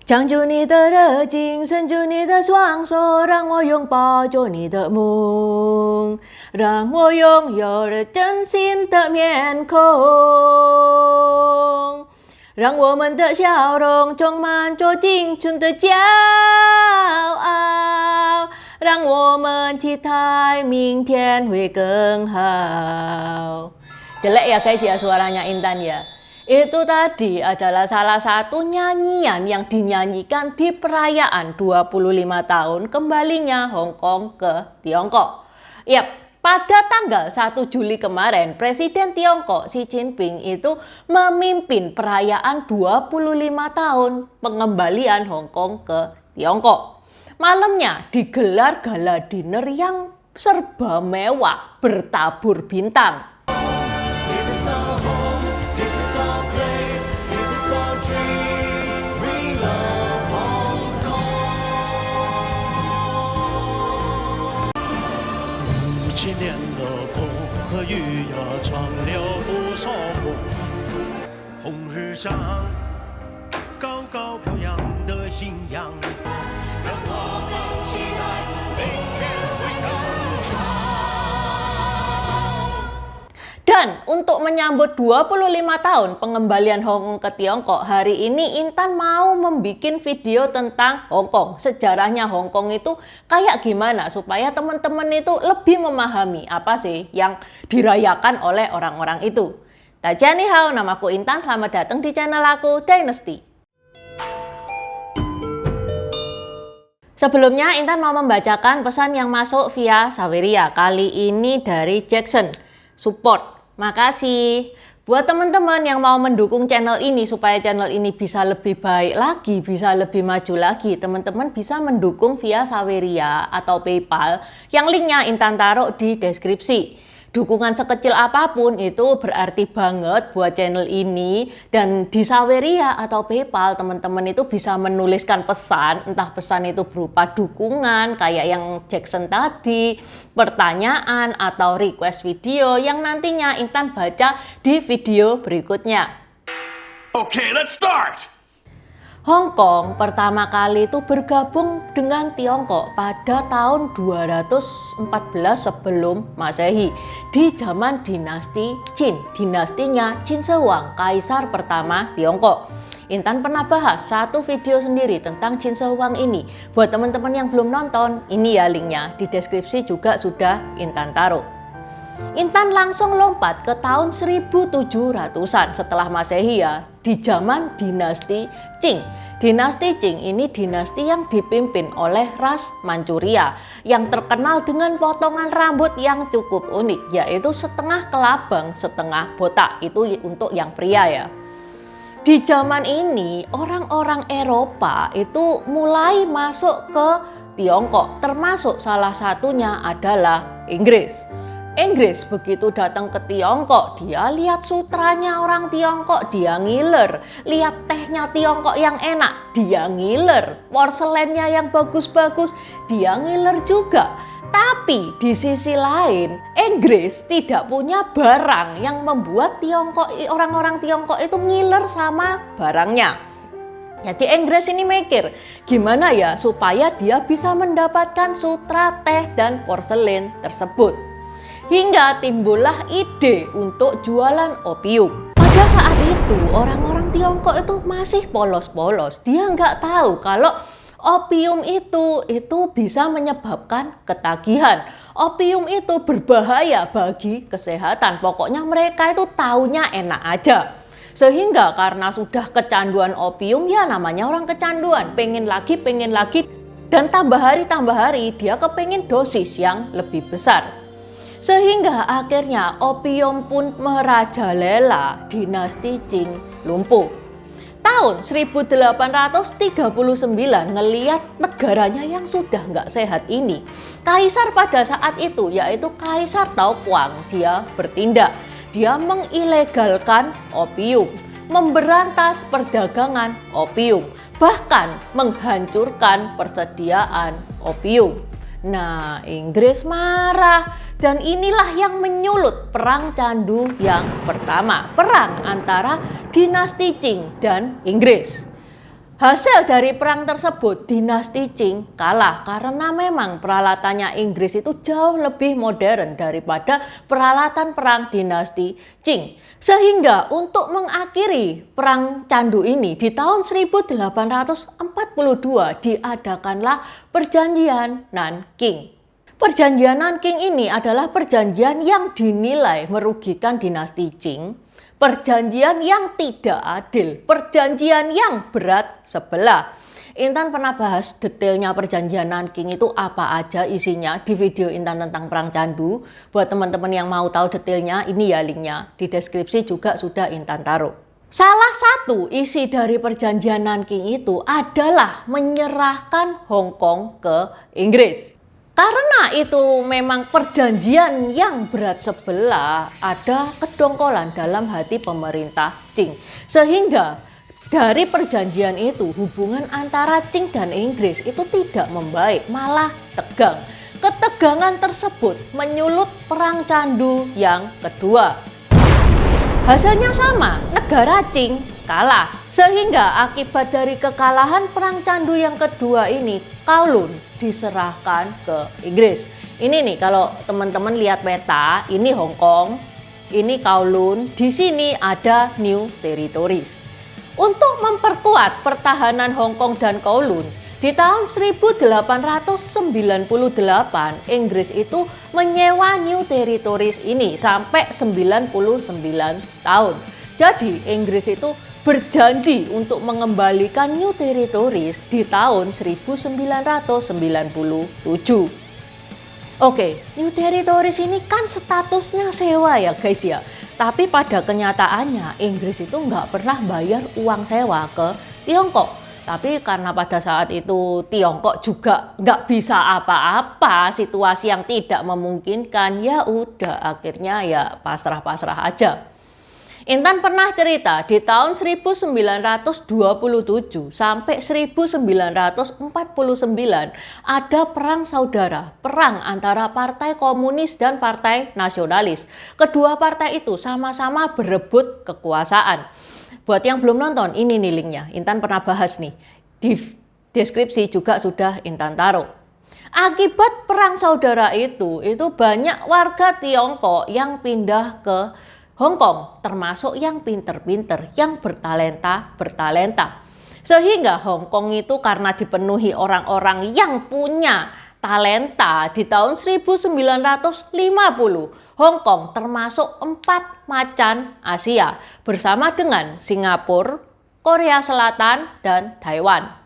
将就你的热情，伸出你的双手，让我拥抱着你的梦，让我拥有了真心的面孔，让我们的笑容充满着青春的骄傲，让我们期待明天会更好。Jelek ya guys ya suaranya Intan ya. Itu tadi adalah salah satu nyanyian yang dinyanyikan di perayaan 25 tahun kembalinya Hong Kong ke Tiongkok. Yap, pada tanggal 1 Juli kemarin, Presiden Tiongkok Xi Jinping itu memimpin perayaan 25 tahun pengembalian Hong Kong ke Tiongkok. Malamnya digelar gala dinner yang serba mewah bertabur bintang. Dan untuk menyambut 25 tahun pengembalian Hong Kong ke Tiongkok, hari ini Intan mau membuat video tentang Hong Kong. Sejarahnya Hong Kong itu kayak gimana supaya teman-teman itu lebih memahami apa sih yang dirayakan oleh orang-orang itu. Dajian ni hao, namaku Intan, selamat datang di channel aku Dynasty. Sebelumnya Intan mau membacakan pesan yang masuk via Saweria. Kali ini dari Jackson. Support. Makasih. Buat teman-teman yang mau mendukung channel ini supaya channel ini bisa lebih baik lagi, bisa lebih maju lagi, teman-teman bisa mendukung via Saweria atau PayPal yang linknya Intan taruh di deskripsi. Dukungan sekecil apapun itu berarti banget buat channel ini, dan di Saweria atau PayPal teman-teman itu bisa menuliskan pesan, entah pesan itu berupa dukungan kayak yang Jackson tadi, pertanyaan atau request video yang nantinya Intan baca di video berikutnya. Okay, let's start! Hong Kong pertama kali itu bergabung dengan Tiongkok pada tahun 214 sebelum Masehi di zaman dinasti Qin, dinastinya Qin Shi Huang, kaisar pertama Tiongkok. Intan pernah bahas satu video sendiri tentang Qin Shi Huang ini. Buat teman-teman yang belum nonton, ini ya linknya, di deskripsi juga sudah Intan taruh. Intan langsung lompat ke tahun 1700-an setelah Masehi ya, di zaman dinasti Qing. Dinasti Qing ini dinasti yang dipimpin oleh ras Manchuria yang terkenal dengan potongan rambut yang cukup unik, yaitu setengah kelabang, setengah botak. Itu untuk yang pria ya. Di zaman ini orang-orang Eropa itu mulai masuk ke Tiongkok, termasuk salah satunya adalah Inggris. Inggris begitu datang ke Tiongkok, dia lihat sutranya orang Tiongkok, dia ngiler. Lihat tehnya Tiongkok yang enak, dia ngiler. Porselennya yang bagus-bagus, dia ngiler juga. Tapi di sisi lain, Inggris tidak punya barang yang membuat orang-orang Tiongkok itu ngiler sama barangnya. Jadi Inggris ini mikir, gimana ya supaya dia bisa mendapatkan sutra, teh, dan porselen tersebut. Hingga timbullah ide untuk jualan opium. Pada saat itu orang-orang Tiongkok itu masih polos-polos. Dia nggak tahu kalau opium itu bisa menyebabkan ketagihan. Opium itu berbahaya bagi kesehatan. Pokoknya mereka itu taunya enak aja. Sehingga karena sudah kecanduan opium, ya namanya orang kecanduan, pengen lagi, dan tambah hari dia kepengen dosis yang lebih besar. Sehingga akhirnya opium pun merajalela, dinasti Qing lumpuh. Tahun 1839 ngeliat negaranya yang sudah nggak sehat ini, kaisar pada saat itu yaitu Kaisar Taopuang, dia bertindak. Dia mengilegalkan opium, memberantas perdagangan opium, bahkan menghancurkan persediaan opium. Nah, Inggris marah dan inilah yang menyulut perang candu yang pertama, perang antara dinasti Qing dan Inggris. Hasil dari perang tersebut, dinasti Qing kalah karena memang peralatannya Inggris itu jauh lebih modern daripada peralatan perang dinasti Qing. Sehingga untuk mengakhiri perang candu ini di tahun 1842 diadakanlah Perjanjian Nanking. Perjanjian Nanking ini adalah perjanjian yang dinilai merugikan dinasti Qing. Perjanjian yang tidak adil, perjanjian yang berat sebelah. Intan pernah bahas detailnya perjanjian Nanking itu apa aja isinya di video Intan tentang perang candu. Buat teman-teman yang mau tahu detailnya, ini ya linknya. Di deskripsi juga sudah Intan taruh. Salah satu isi dari perjanjian Nanking itu adalah menyerahkan Hong Kong ke Inggris. Karena itu memang perjanjian yang berat sebelah, ada kedongkolan dalam hati pemerintah Qing. Sehingga dari perjanjian itu hubungan antara Qing dan Inggris itu tidak membaik, malah tegang. Ketegangan tersebut menyulut perang candu yang kedua. Hasilnya sama, negara Qing kalah. Sehingga akibat dari kekalahan perang candu yang kedua ini, Kowloon diserahkan ke Inggris. Ini nih kalau teman-teman lihat peta, ini Hong Kong, ini Kowloon, di sini ada New Territories. Untuk memperkuat pertahanan Hong Kong dan Kowloon, di tahun 1898 Inggris itu menyewa New Territories ini sampai 99 tahun. Jadi Inggris itu berjanji untuk mengembalikan New Territories di tahun 1997. Oke, New Territories ini kan statusnya sewa ya guys ya. Tapi pada kenyataannya Inggris itu nggak pernah bayar uang sewa ke Tiongkok. Tapi karena pada saat itu Tiongkok juga nggak bisa apa-apa, situasi yang tidak memungkinkan, ya udah akhirnya ya pasrah-pasrah aja. Intan pernah cerita di tahun 1927 sampai 1949 ada perang saudara, perang antara Partai Komunis dan Partai Nasionalis. Kedua partai itu sama-sama berebut kekuasaan. Buat yang belum nonton, ini nih linknya. Intan pernah bahas nih. Di deskripsi juga sudah Intan taruh. Akibat perang saudara itu banyak warga Tiongkok yang pindah ke Hong Kong, termasuk yang pinter-pinter, yang bertalenta. Sehingga Hong Kong itu karena dipenuhi orang-orang yang punya talenta di tahun 1950, Hong Kong termasuk 4 macan Asia bersama dengan Singapura, Korea Selatan, dan Taiwan.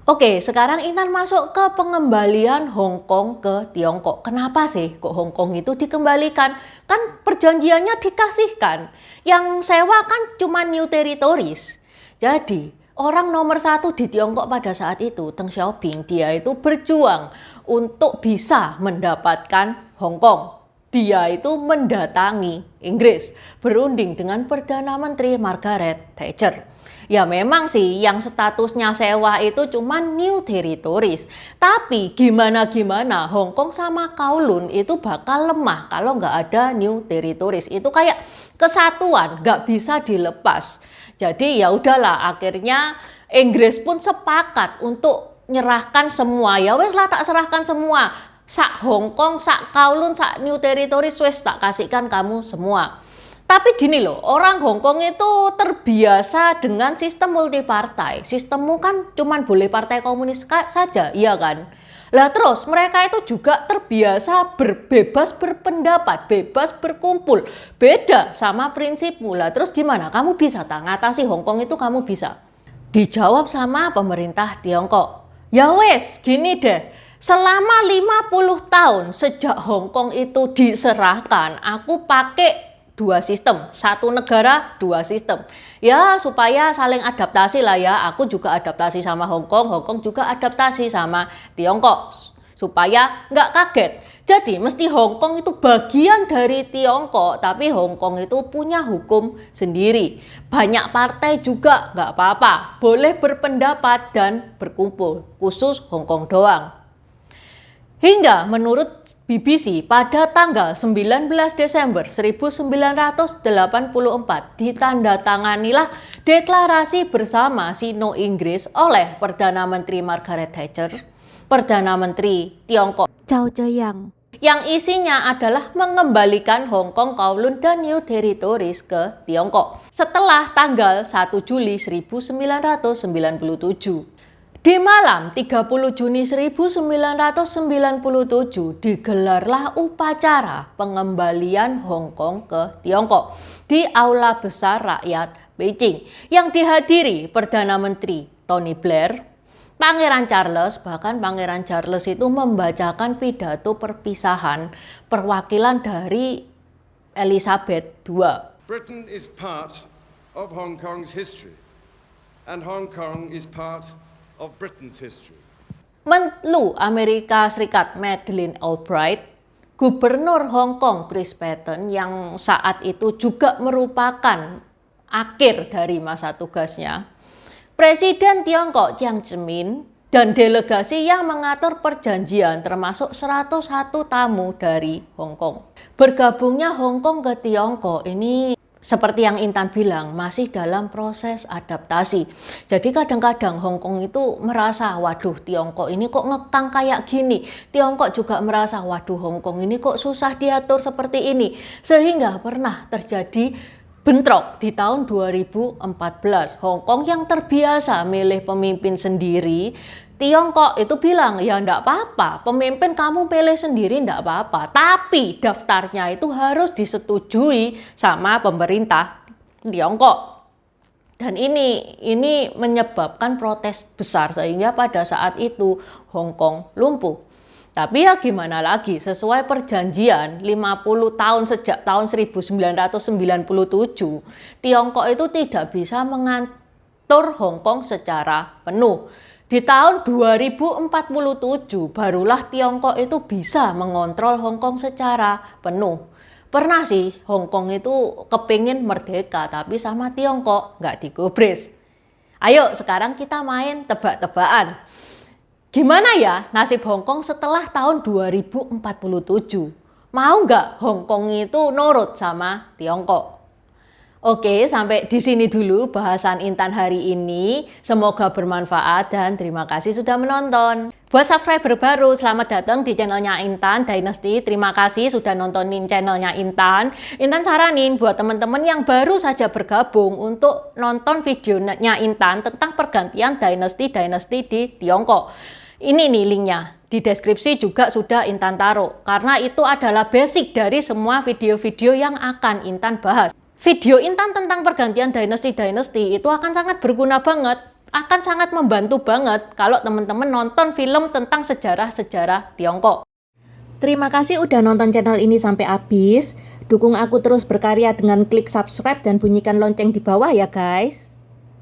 Oke, sekarang Intan masuk ke pengembalian Hong Kong ke Tiongkok. Kenapa sih kok Hong Kong itu dikembalikan? Kan perjanjiannya dikasihkan. Yang sewa kan cuma New Territories. Jadi, orang nomor 1 di Tiongkok pada saat itu, Deng Xiaoping, dia itu berjuang untuk bisa mendapatkan Hong Kong. Dia itu mendatangi Inggris, berunding dengan Perdana Menteri Margaret Thatcher. Ya memang sih yang statusnya sewa itu cuma New Territories. Tapi gimana-gimana Hong Kong sama Kowloon itu bakal lemah kalau nggak ada New Territories. Itu kayak kesatuan, nggak bisa dilepas. Jadi ya udahlah akhirnya Inggris pun sepakat untuk nyerahkan semua. Ya wes lah tak serahkan semua. Sak Hong Kong, sak Kowloon, sak New Territories wes tak kasihkan kamu semua. Tapi gini loh, orang Hong Kong itu terbiasa dengan sistem multipartai. Sistemmu kan cuman boleh partai komunis saja, iya kan? Lah terus mereka itu juga terbiasa bebas berpendapat, bebas berkumpul. Beda sama prinsipmu. Lah terus gimana? Kamu bisa tak ngatasi Hong Kong itu kamu bisa? Dijawab sama pemerintah Tiongkok. Ya wes, gini deh. Selama 50 tahun sejak Hong Kong itu diserahkan, aku pakai 2 sistem, 1 negara, 2 sistem. Ya supaya saling adaptasi lah ya, aku juga adaptasi sama Hong Kong juga adaptasi sama Tiongkok. Supaya nggak kaget. Jadi mesti Hong Kong itu bagian dari Tiongkok, tapi Hong Kong itu punya hukum sendiri. Banyak partai juga nggak apa-apa, boleh berpendapat dan berkumpul, khusus Hong Kong doang. Hingga menurut BBC pada tanggal 19 Desember 1984 ditandatanganilah deklarasi bersama Sino-Inggris oleh Perdana Menteri Margaret Thatcher, Perdana Menteri Tiongkok Chao Chai-yang, yang isinya adalah mengembalikan Hong Kong, Kowloon, dan New Territories ke Tiongkok setelah tanggal 1 Juli 1997. Di malam 30 Juni 1997 digelarlah upacara pengembalian Hong Kong ke Tiongkok di Aula Besar Rakyat Beijing yang dihadiri Perdana Menteri Tony Blair, Pangeran Charles, bahkan Pangeran Charles itu membacakan pidato perpisahan perwakilan dari Elizabeth II. Britain is part of Hong Kong's history, and Hong Kong is part of Britain's history. Menlu Amerika Serikat Madeleine Albright, Gubernur Hong Kong Chris Patten yang saat itu juga merupakan akhir dari masa tugasnya, Presiden Tiongkok Jiang Zemin, dan delegasi yang mengatur perjanjian termasuk 101 tamu dari Hong Kong. Bergabungnya Hong Kong ke Tiongkok ini seperti yang Intan bilang, masih dalam proses adaptasi. Jadi kadang-kadang Hong Kong itu merasa, waduh Tiongkok ini kok ngekang kayak gini. Tiongkok juga merasa, waduh Hong Kong ini kok susah diatur seperti ini. Sehingga pernah terjadi bentrok di tahun 2014. Hong Kong yang terbiasa milih pemimpin sendiri, Tiongkok itu bilang, ya enggak apa-apa, pemimpin kamu pilih sendiri enggak apa-apa. Tapi daftarnya itu harus disetujui sama pemerintah Tiongkok. Dan ini menyebabkan protes besar sehingga pada saat itu Hong Kong lumpuh. Tapi ya gimana lagi, sesuai perjanjian 50 tahun sejak tahun 1997, Tiongkok itu tidak bisa mengatur Hong Kong secara penuh. Di tahun 2047 barulah Tiongkok itu bisa mengontrol Hong Kong secara penuh. Pernah sih Hong Kong itu kepingin merdeka tapi sama Tiongkok nggak digubris. Ayo sekarang kita main tebak-tebakan. Gimana ya nasib Hong Kong setelah tahun 2047? Mau nggak Hong Kong itu nurut sama Tiongkok? Oke, sampai di sini dulu bahasan Intan hari ini. Semoga bermanfaat dan terima kasih sudah menonton. Buat subscriber baru, selamat datang di channelnya Intan Dynasty. Terima kasih sudah nontonin channelnya Intan. Intan saranin buat teman-teman yang baru saja bergabung untuk nonton videonya Intan tentang pergantian Dynasty di Tiongkok. Ini nih linknya. Di deskripsi juga sudah Intan taruh. Karena itu adalah basic dari semua video-video yang akan Intan bahas. Video Intan tentang pergantian Dynasty itu akan sangat berguna banget, akan sangat membantu banget kalau teman-teman nonton film tentang sejarah-sejarah Tiongkok. Terima kasih udah nonton channel ini sampai habis. Dukung aku terus berkarya dengan klik subscribe dan bunyikan lonceng di bawah ya guys.